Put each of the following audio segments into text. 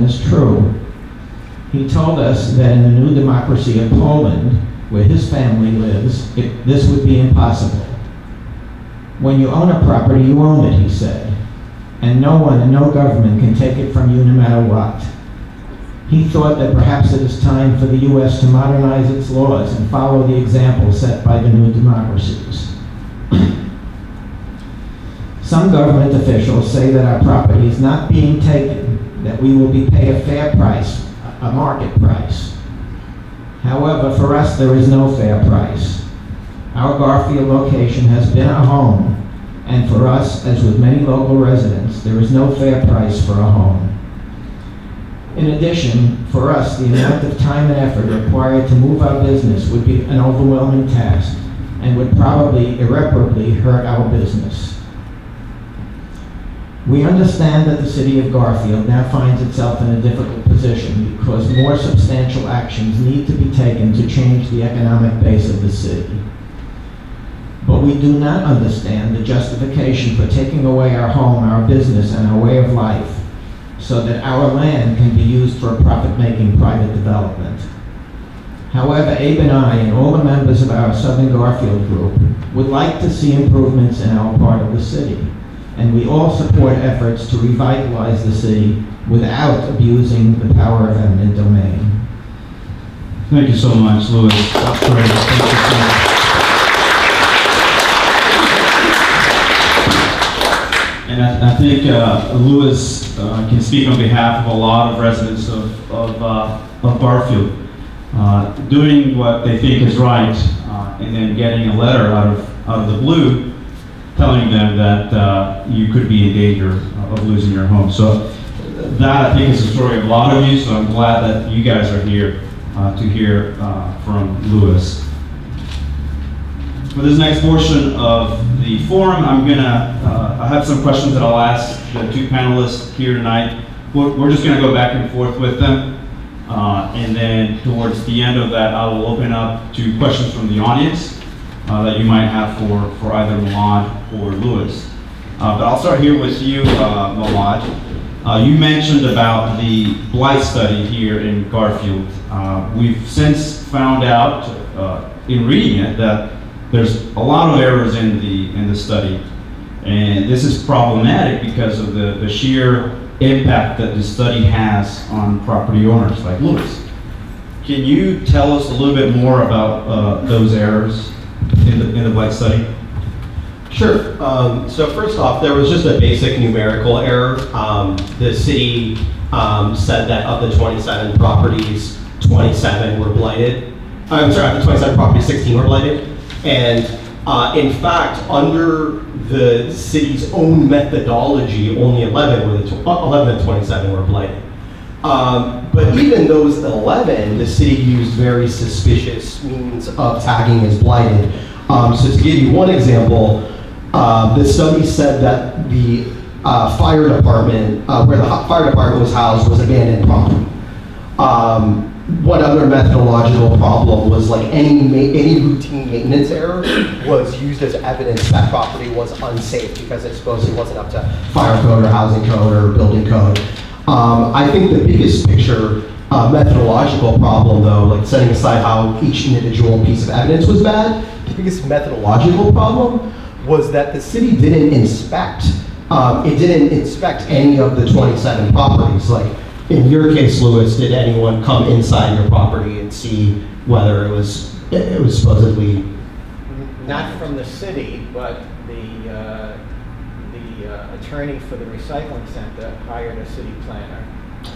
statement is true. He told us that in the new democracy of Poland, where his family lives, this would be impossible. When you own a property, you own it, he said, and no one and no government can take it from you no matter what. He thought that perhaps it is time for the U.S. to modernize its laws and follow the example set by the new democracies. Some government officials say that our property is not being taken, that we will be paid a fair price, a market price. However, for us, there is no fair price. Our Garfield location has been a home, and for us, as with many local residents, there is no fair price for a home. In addition, for us, the amount of time and effort required to move our business would be an overwhelming task and would probably irreparably hurt our business. We understand that the city of Garfield now finds itself in a difficult position because more substantial actions need to be taken to change the economic base of the city. But we do not understand the justification for taking away our home, our business, and our way of life so that our land can be used for a profit-making private development. However, Abe and I and all the members of our Southern Garfield group would like to see improvements in our part of the city, and we all support efforts to revitalize the city without abusing the power of eminent domain. Thank you so much, Louis. That's great. Thank you so much. And I think Louis can speak on behalf of a lot of residents of Garfield, doing what they think is right, and then getting a letter out of the blue telling them that you could be in danger of losing your home. So that, I think, is the story of a lot of you, so I'm glad that you guys are here to hear from Louis. For this next portion of the forum, I have some questions that I'll ask the two panelists here tonight. We're just going to go back and forth with them. And then towards the end of that, I will open up to questions from the audience that you might have for either Malad or Louis. But I'll start here with you, Malad. You mentioned about the blight study here in Garfield. We've since found out in reading it that there's a lot of errors in the study, and this is problematic because of the sheer impact that the study has on property owners like Louis. Can you tell us a little bit more about those errors in the blight study? Sure. So first off, there was just a basic numerical error. The city said that of the 27 properties, 27 were blighted. I'm sorry, of the 27 properties, 16 were blighted. And in fact, under the city's own methodology, only 11 of the 27 were blighted. But even those 11, the city used very suspicious means of tagging as blighted. So to give you one example, the study said that the fire department, where the fire department was housed, was abandoned property. One other methodological problem was like any routine maintenance error was used as evidence that property was unsafe because it supposedly wasn't up to fire code or housing code or building code. I think the biggest picture methodological problem, though, like setting aside how each individual piece of evidence was bad, the biggest methodological problem was that the city didn't inspect. It didn't inspect any of the 27 properties. Like in your case, Louis, did anyone come inside your property and see whether it was supposedly? Not from the city, but the attorney for the recycling center hired a city planner,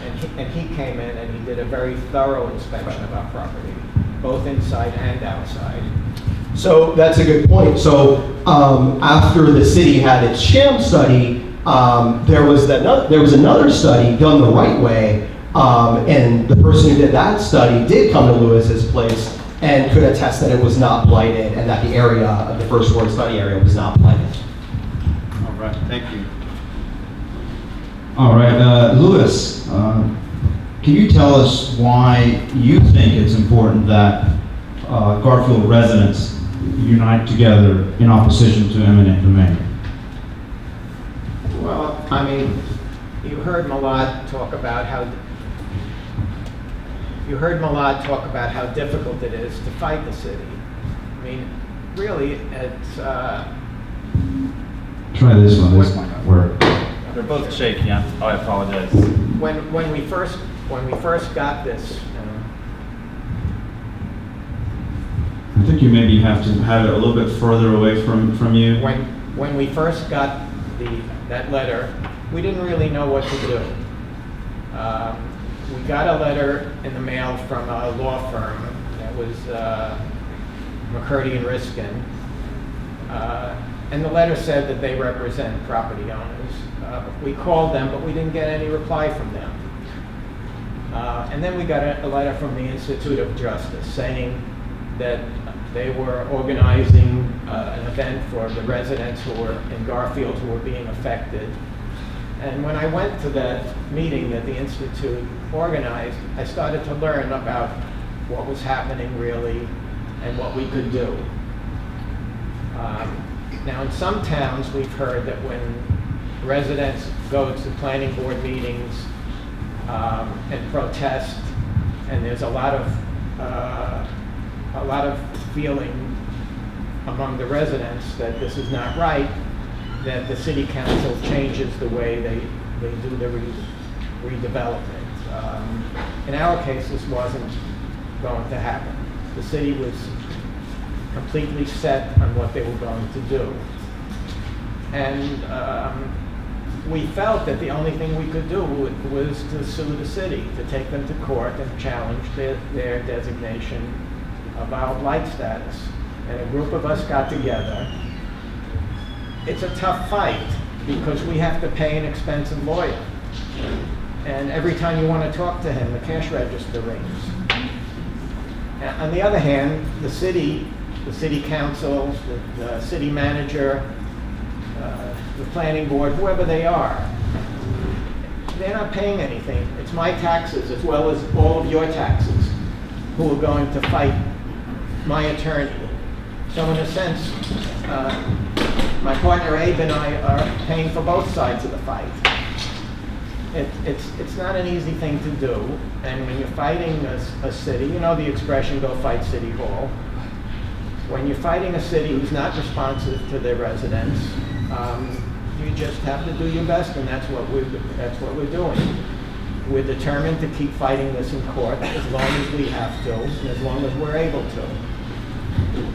and he came in and he did a very thorough inspection of our property, both inside and outside. So that's a good point. So after the city had its sham study, there was another study done the right way, and the person who did that study did come to Lewis's place and could attest that it was not blighted and that the area of the first ward study area was not blighted. All right, thank you. All right, Louis, can you tell us why you think it's important that Garfield residents unite together in opposition to eminent domain? Well, I mean, you heard Malad talk about how You heard Malad talk about how difficult it is to fight the city. I mean, really, it's, Try this one, this might not work. They're both shaky. I apologize. when we first got this, I think you maybe have to have it a little bit further away from you. when we first got that letter, we didn't really know what to do. We got a letter in the mail from a law firm that was McCurdy and Riskin, and the letter said that they represent property owners. We called them, but we didn't get any reply from them. And then we got a letter from the Institute of Justice saying that they were organizing an event for the residents who were in Garfield who were being affected. And when I went to that meeting that the Institute organized, I started to learn about what was happening really and what we could do. Now, in some towns, we've heard that when residents go to planning board meetings and protest, and there's a lot of feeling among the residents that this is not right, that the city council changes the way they do the redevelopment. In our case, this wasn't going to happen. The city was completely set on what they were going to do. And we felt that the only thing we could do was to sue the city, to take them to court and challenge their designation of our blight status. And a group of us got together. It's a tough fight because we have to pay an expensive lawyer. And every time you want to talk to him, the cash register rings. On the other hand, the city council, the city manager, the planning board, whoever they are, they're not paying anything. It's my taxes as well as all of your taxes who are going to fight my attorney. So in a sense, my partner Abe and I are paying for both sides of the fight. It's not an easy thing to do, and when you're fighting a city, you know the expression, go fight City Hall. When you're fighting a city who's not responsive to their residents, you just have to do your best, and that's what we're doing. We're determined to keep fighting this in court as long as we have to, and as long as we're able to.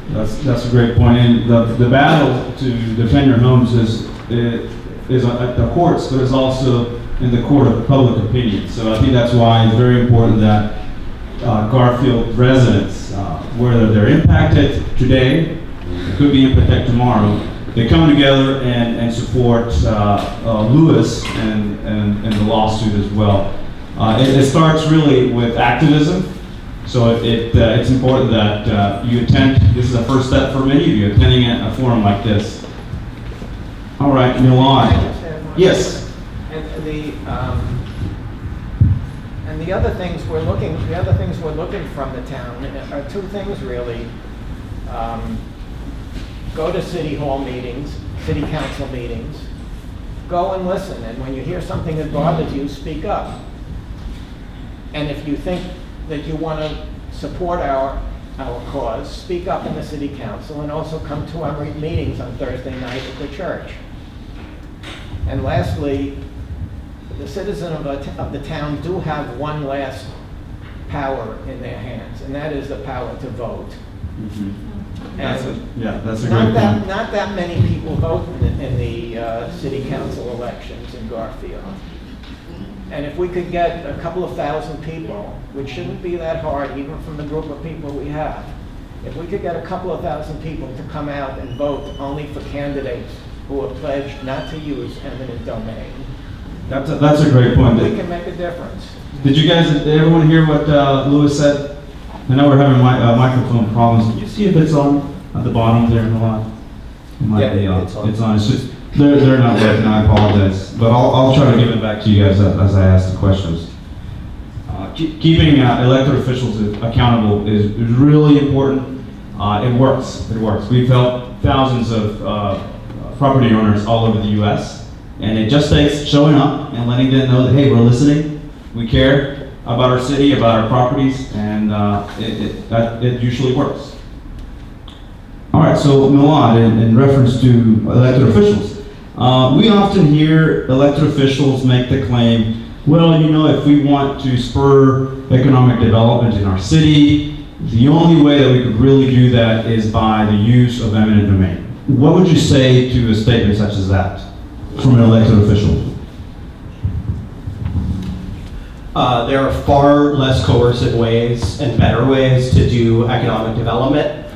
That's a great point. And the battle to defend your homes is at the courts, but it's also in the court of public opinion. So I think that's why it's very important that Garfield residents, whether they're impacted today, could be impacted tomorrow, they come together and support Lewis and the lawsuit as well. It starts really with activism. So it's important that you attend. This is a first step for many of you, attending a forum like this. All right, Milan. Yes. And the other things we're looking from the town are two things really. Go to city hall meetings, city council meetings. Go and listen, and when you hear something that bothers you, speak up. And if you think that you want to support our cause, speak up in the city council, and also come to our meetings on Thursday night at the church. And lastly, the citizens of the town do have one last power in their hands, and that is the power to vote. Mm-hmm. That's a great point. Not that many people vote in the city council elections in Garfield. And if we could get a couple of thousand people, which shouldn't be that hard even from the group of people we have, if we could get a couple of thousand people to come out and vote only for candidates who are pledged not to use eminent domain, That's a great point. we can make a difference. Did everyone hear what Louis said? I know we're having microphone problems. Can you see if it's on at the bottom there in the line? It might be on. It's on. It's just they're not working. I apologize, but I'll try to give it back to you guys as I ask the questions. Keeping elected officials accountable is really important. It works. It works. We've helped thousands of property owners all over the U.S. And it just takes showing up and letting them know that, hey, we're listening, we care, about our city, about our properties, and it usually works. All right, so Milan, in reference to elected officials, we often hear elected officials make the claim, well, you know, if we want to spur economic development in our city, the only way that we could really do that is by the use of eminent domain. What would you say to a statement such as that from an elected official? There are far less coercive ways and better ways to do economic development.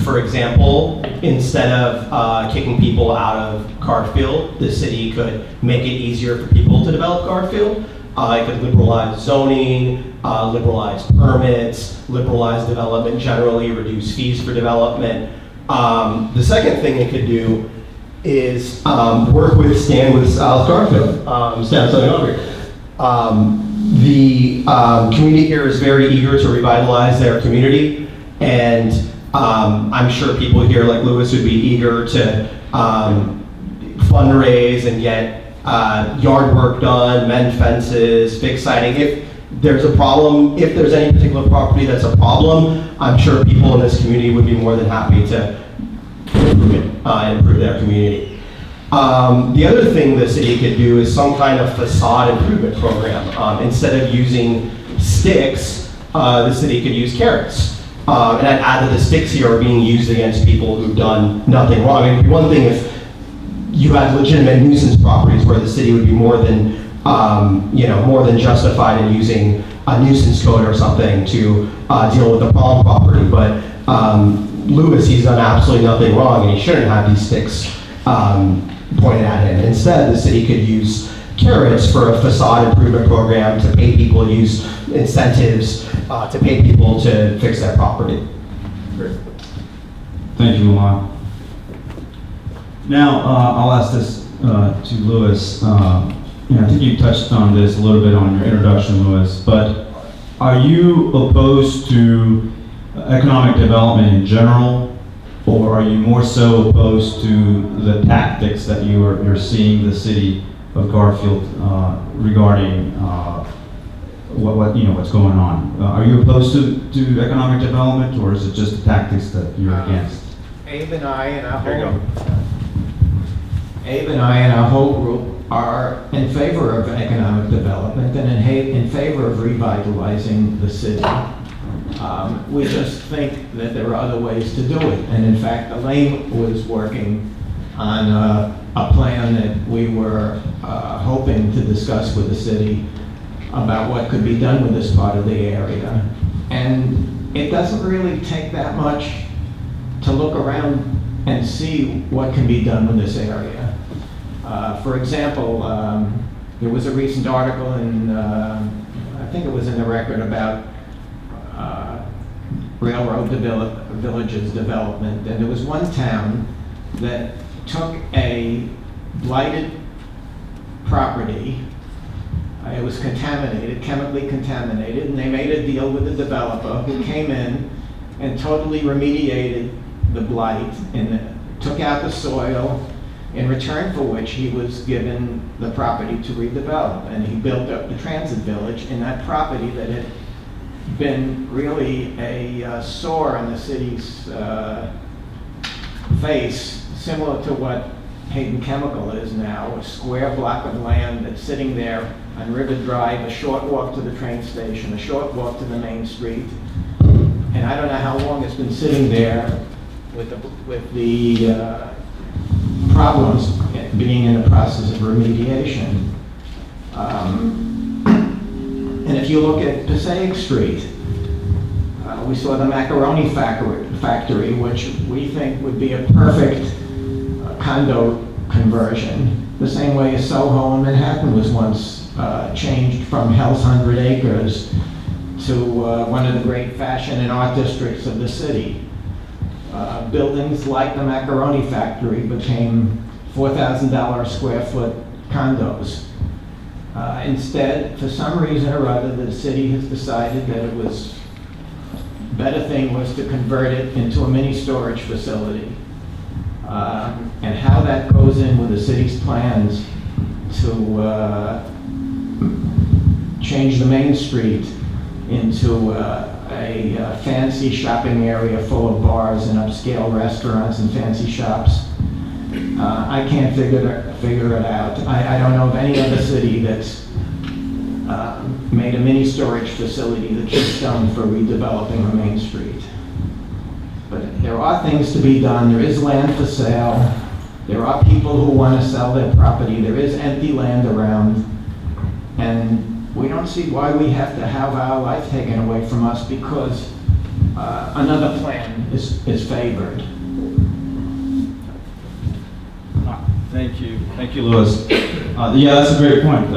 For example, instead of kicking people out of Garfield, the city could make it easier for people to develop Garfield. It could liberalize zoning, liberalize permits, liberalize development generally, reduce fees for development. The second thing it could do is work with South Garfield, Stan Zoning Officer. The community here is very eager to revitalize their community, and I'm sure people here like Lewis would be eager to fundraise and get yard work done, mend fences, fix siding. If there's a problem, if there's any particular property that's a problem, I'm sure people in this community would be more than happy to improve it and improve their community. The other thing the city could do is some kind of facade improvement program. Instead of using sticks, the city could use carrots. And I'd add that the sticks here are being used against people who've done nothing wrong. I mean, one thing if you had legitimate nuisance properties where the city would be more than, more than justified in using a nuisance code or something to deal with the problem property. But Lewis, he's done absolutely nothing wrong, and he shouldn't have these sticks pointed at him. Instead, the city could use carrots for a facade improvement program to pay people, use incentives to pay people to fix their property. Great. Thank you, Milan. Now, I'll ask this to Lewis. I think you touched on this a little bit on your introduction, Lewis, but are you opposed to economic development in general, or are you more so opposed to the tactics that you're seeing the city of Garfield regarding what's going on? Are you opposed to economic development, or is it just the tactics that you're against? Abe and I and our whole group are in favor of economic development and in favor of revitalizing the city. We just think that there are other ways to do it. And in fact, Elaine was working on a plan that we were hoping to discuss with the city about what could be done with this part of the area. And it doesn't really take that much to look around and see what can be done with this area. For example, there was a recent article in, I think it was in the Record, about railroad villages development, and there was one town that took a blighted property. It was contaminated, chemically contaminated, and they made a deal with the developer who came in and totally remediated the blight and took out the soil, in return for which he was given the property to redevelop. And he built up the transit village in that property that had been really a sore in the city's face, similar to what Hayden Chemical is now, a square block of land that's sitting there on River Drive, a short walk to the train station, a short walk to the main street. And I don't know how long it's been sitting there with the problems being in the process of remediation. And if you look at Passaic Street, we saw the macaroni factory, which we think would be a perfect condo conversion, the same way as Soho in Manhattan was once changed from Hell's 100 Acres to one of the great fashion and art districts of the city. Buildings like the macaroni factory became $4,000 a square foot condos. Instead, for some reason or other, the city has decided that it was better thing was to convert it into a mini storage facility. And how that goes in with the city's plans to change the main street into a fancy shopping area full of bars and upscale restaurants and fancy shops. I can't figure it out. I don't know of any other city that's made a mini storage facility that's just done for redeveloping a main street. But there are things to be done. There is land for sale. There are people who want to sell their property. There is empty land around. And we don't see why we have to have our life taken away from us because another plan is favored. Thank you, Louis. Yeah, that's a great point.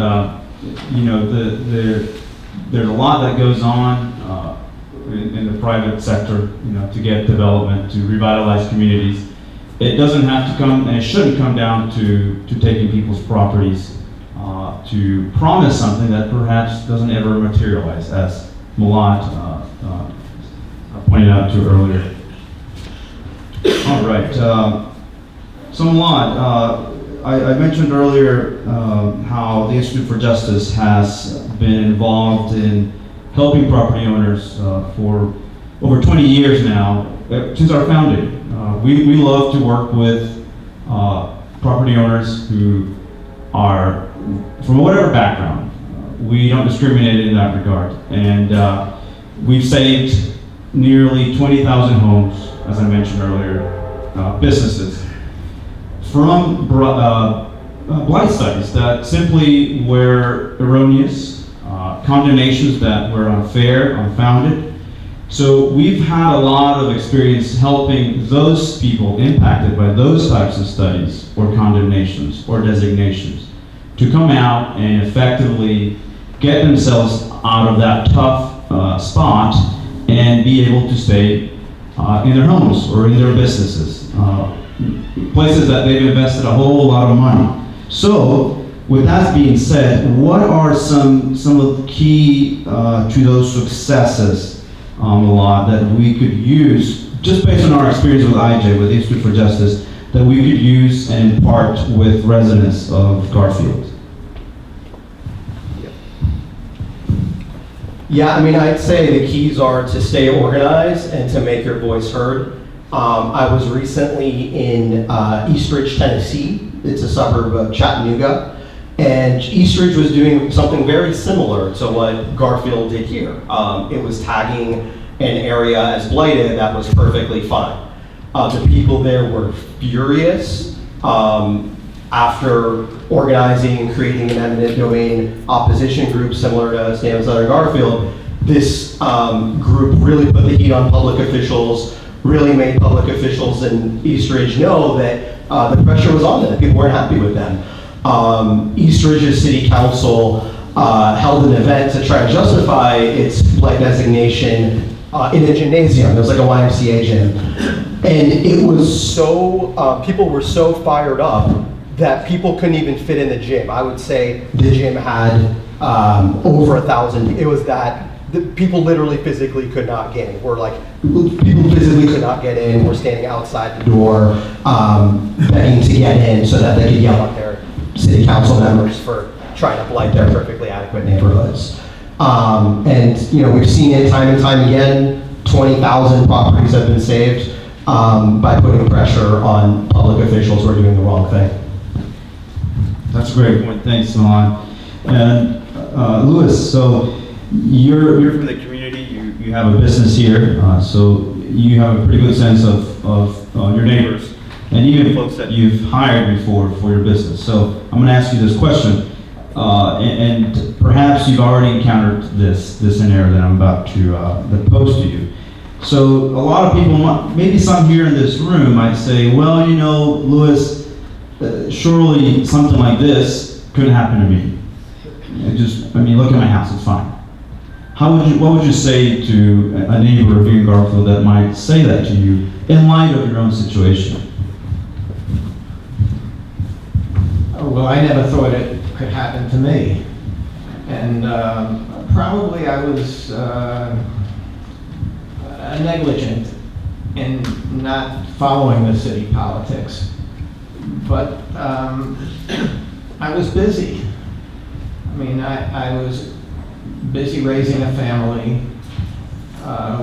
You know, there's a lot that goes on in the private sector, you know, to get development, to revitalize communities. It doesn't have to come, and it shouldn't come down to taking people's properties, to promise something that perhaps doesn't ever materialize, as Malat pointed out to earlier. All right. So Malat, I mentioned earlier how the Institute for Justice has been involved in helping property owners for over 20 years now, since our founding. We love to work with property owners who are from whatever background. We don't discriminate in that regard. And we've saved nearly 20,000 homes, as I mentioned earlier, businesses, from blight studies that simply were erroneous, condemnations that were unfair, unfounded. So we've had a lot of experience helping those people impacted by those types of studies or condemnations or designations to come out and effectively get themselves out of that tough spot and be able to stay in their homes or in their businesses, places that they've invested a whole lot of money. So, with that being said, what are some of the key to those successes, Malat, that we could use, just based on our experience with IJ, with the Institute for Justice, that we could use and impart with residents of Garfield? Yeah, I mean, I'd say the keys are to stay organized and to make your voice heard. I was recently in Eastridge, Tennessee. It's a suburb of Chattanooga. And Eastridge was doing something very similar to what Garfield did here. It was tagging an area as blighted that was perfectly fine. The people there were furious after organizing and creating an eminent domain opposition group similar to Stand Southern Garfield. This group really put the heat on public officials, really made public officials in Eastridge know that the pressure was on them, that people weren't happy with them. Eastridge's city council held an event to try to justify its blight designation in a gymnasium. It was like a YMCA gym. And it was so, people were so fired up that people couldn't even fit in the gym. I would say the gym had over 1,000. It was that the people literally physically could not get in. People physically could not get in. We're standing outside the door begging to get in so that they could yell at their city council members for trying to blight their perfectly adequate neighborhoods. And you know, we've seen it time and time again. 20,000 properties have been saved by putting pressure on public officials who are doing the wrong thing. That's a great point. Thanks, Milan. And Louis, so you're from the community. You have a business here, so you have a pretty good sense of your neighbors and even folks that you've hired before for your business. So I'm going to ask you this question, and perhaps you've already encountered this scenario that I'm about to pose to you. So a lot of people, maybe some here in this room, might say, well, you know, Louis, surely something like this couldn't happen to me. I mean, look at my house, it's fine. What would you say to a neighbor here in Garfield that might say that to you in light of your own situation? Well, I never thought it could happen to me. And probably I was negligent in not following the city politics. But I was busy. I mean, I was busy raising a family.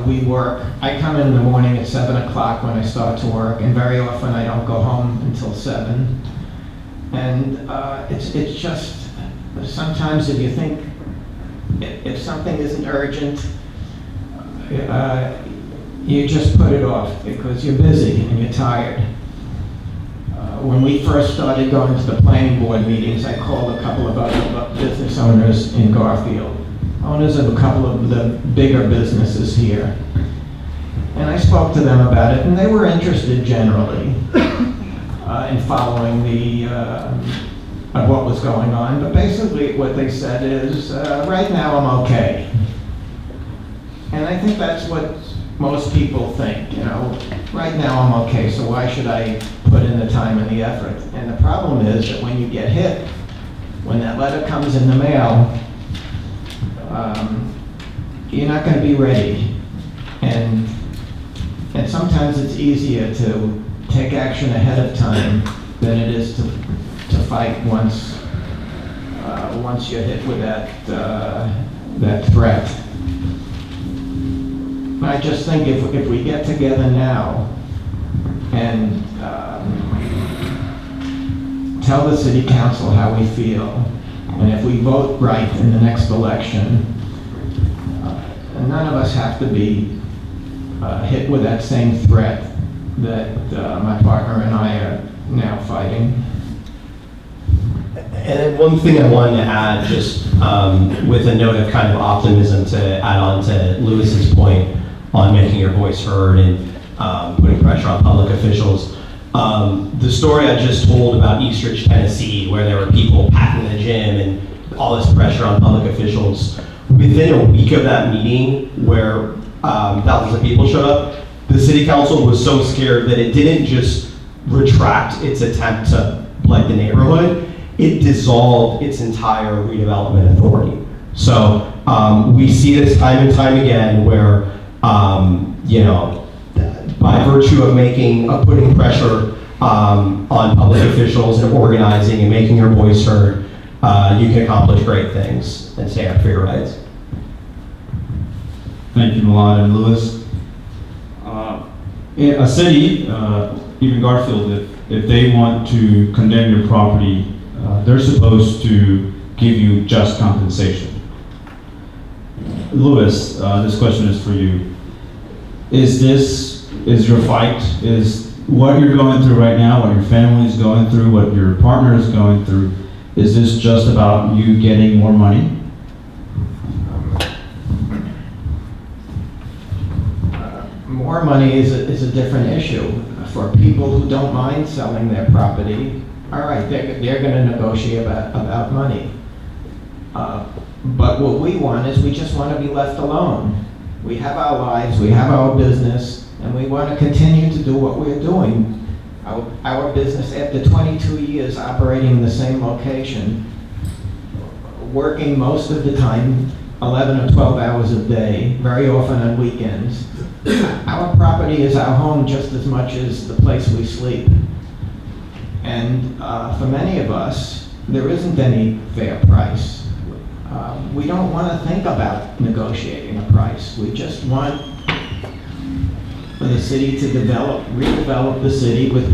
We work. I come in the morning at 7 o'clock when I start to work, and very often I don't go home until 7. And it's just, sometimes if you think, if something isn't urgent, you just put it off because you're busy and you're tired. When we first started going to the planning board meetings, I called a couple of other business owners in Garfield, owners of a couple of the bigger businesses here. And I spoke to them about it, and they were interested generally in following of what was going on. But basically what they said is, right now I'm okay. And I think that's what most people think, you know, right now I'm okay, so why should I put in the time and the effort? And the problem is that when you get hit, when that letter comes in the mail, you're not going to be ready. And sometimes it's easier to take action ahead of time than it is to fight once you're hit with that threat. I just think if we get together now and tell the city council how we feel, and if we vote right in the next election, none of us have to be hit with that same threat that my partner and I are now fighting. And then one thing I wanted to add, just with a note of kind of optimism to add on to Lewis's point on making your voice heard and putting pressure on public officials. The story I just told about Eastridge, Tennessee, where there were people packing the gym and all this pressure on public officials, within a week of that meeting where thousands of people showed up, the city council was so scared that it didn't just retract its attempt to blight the neighborhood, it dissolved its entire redevelopment authority. So we see this time and time again where, you know, by virtue of putting pressure on public officials and organizing and making your voice heard, you can accomplish great things and stand up for your rights. Thank you, Milad and Lewis. A city, even Garfield, if they want to condemn your property, they're supposed to give you just compensation. Lewis, this question is for you. Is your fight, is what you're going through right now, what your family is going through, what your partner is going through, is this just about you getting more money? More money is a different issue. For people who don't mind selling their property, all right, they're going to negotiate about money. But what we want is we just want to be left alone. We have our lives, we have our business, and we want to continue to do what we're doing. Our business, after 22 years operating in the same location, working most of the time 11 or 12 hours a day, very often on weekends. Our property is our home just as much as the place we sleep. And for many of us, there isn't any fair price. We don't want to think about negotiating a price. We just want for the city to redevelop the city with